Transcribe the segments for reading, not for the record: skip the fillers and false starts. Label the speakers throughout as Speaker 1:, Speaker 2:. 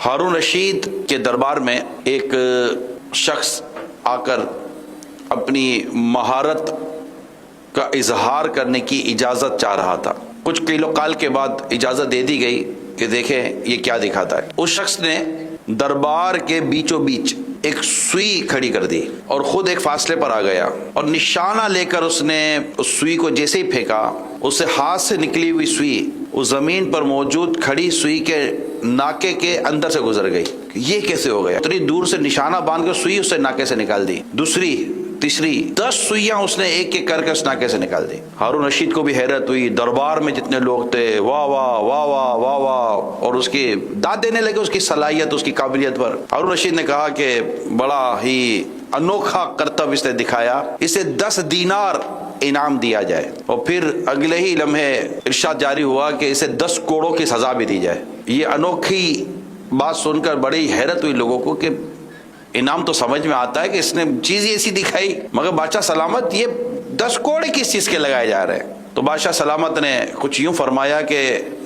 Speaker 1: ہارون رشید کے دربار میں ایک شخص آ کر اپنی مہارت کا اظہار کرنے کی اجازت چاہ رہا تھا۔ کچھ کیلو کال کے بعد اجازت دے دی گئی کہ دیکھیں یہ کیا دکھاتا ہے۔ اس شخص نے دربار کے بیچوں بیچ ایک سوئی کھڑی کر دی اور خود ایک فاصلے پر آ گیا اور نشانہ لے کر اس نے اس سوئی کو جیسے ہی پھینکا، اس سے ہاتھ سے نکلی ہوئی سوئی اس زمین پر موجود کھڑی سوئی کے ناکے کے اندر سے گزر گئی۔ یہ کیسے ہو گیا؟ اتنی دور سے نشانہ باندھ کر سوئی اس سے ناکے سے نکال دی، دوسری تیسری 10 سوئیاں اس نے ایک ایک کر کے اس ناکے سے نکال دی۔ ہارون رشید کو بھی حیرت ہوئی، دربار میں جتنے لوگ تھے واہ واہ واہ واہ واہ واہ، اور اس کی داد دینے لگے اس کی صلاحیت، اس کی قابلیت پر۔ ہارون رشید نے کہا کہ بڑا ہی انوکھا کرتب اس نے دکھایا، اسے 10 دینار انعام دیا جائے، اور پھر اگلے ہی لمحے ارشاد جاری ہوا کہ اسے 10 کوڑوں کی سزا بھی دی جائے۔ یہ انوکھی بات سن کر بڑی حیرت ہوئی لوگوں کو کہ انعام تو سمجھ میں آتا ہے کہ اس نے چیز ایسی دکھائی، مگر بادشاہ سلامت یہ 10 کوڑے کس چیز کے لگائے جا رہے ہیں؟ تو بادشاہ سلامت نے کچھ یوں فرمایا کہ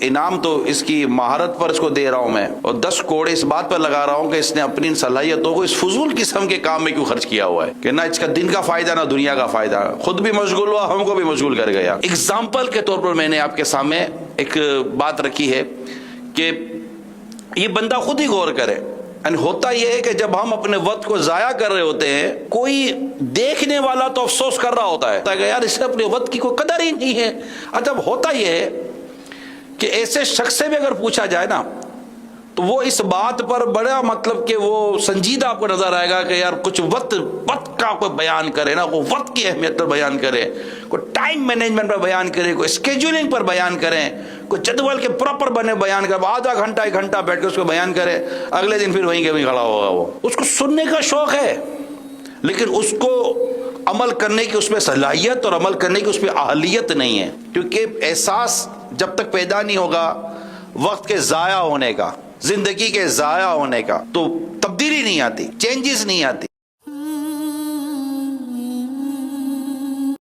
Speaker 1: انعام تو اس کی مہارت پر اس کو دے رہا ہوں میں، اور 10 کوڑے اس بات پر لگا رہا ہوں کہ اس نے اپنی ان صلاحیتوں کو اس فضول قسم کے کام میں کیوں خرچ کیا ہوا ہے کہ نہ اس کا دن کا فائدہ نہ دنیا کا فائدہ، خود بھی مشغول ہوا، ہم کو بھی مشغول کر گیا۔ اگزامپل کے طور پر میں نے آپ کے سامنے ایک بات رکھی ہے کہ یہ بندہ خود ہی غور کرے۔ یعنی ہوتا یہ ہے کہ جب ہم اپنے وقت کو ضائع کر رہے ہوتے ہیں، کوئی دیکھنے والا تو افسوس کر رہا ہوتا ہے کہ یار اس سے اپنے وقت کی کوئی قدر ہی نہیں ہے۔ جب ہوتا یہ ہے کہ ایسے شخص سے بھی اگر پوچھا جائے نا تو وہ اس بات پر بڑا مطلب کہ وہ سنجیدہ آپ کو نظر آئے گا کہ یار کچھ وقت کا کوئی بیان کرے نا، کوئی وقت کی اہمیت پر بیان کرے، کوئی ٹائم مینجمنٹ پر بیان کرے، کوئی اسکیجولنگ پر بیان کریں، کوئی جدول کے پراپر بنے بیان کرے، آدھا گھنٹہ 1 گھنٹہ بیٹھ کے اس کو بیان کرے، اگلے دن پھر وہیں کے وہیں کھڑا ہوگا۔ وہ اس کو سننے کا شوق ہے لیکن اس کو عمل کرنے کی اس میں صلاحیت اور عمل کرنے کی اس میں اہلیت نہیں ہے، کیونکہ احساس جب تک پیدا نہیں ہوگا وقت کے ضائع ہونے کا، زندگی کے ضائع ہونے کا، تو تبدیلی نہیں آتی، چینجز نہیں آتی۔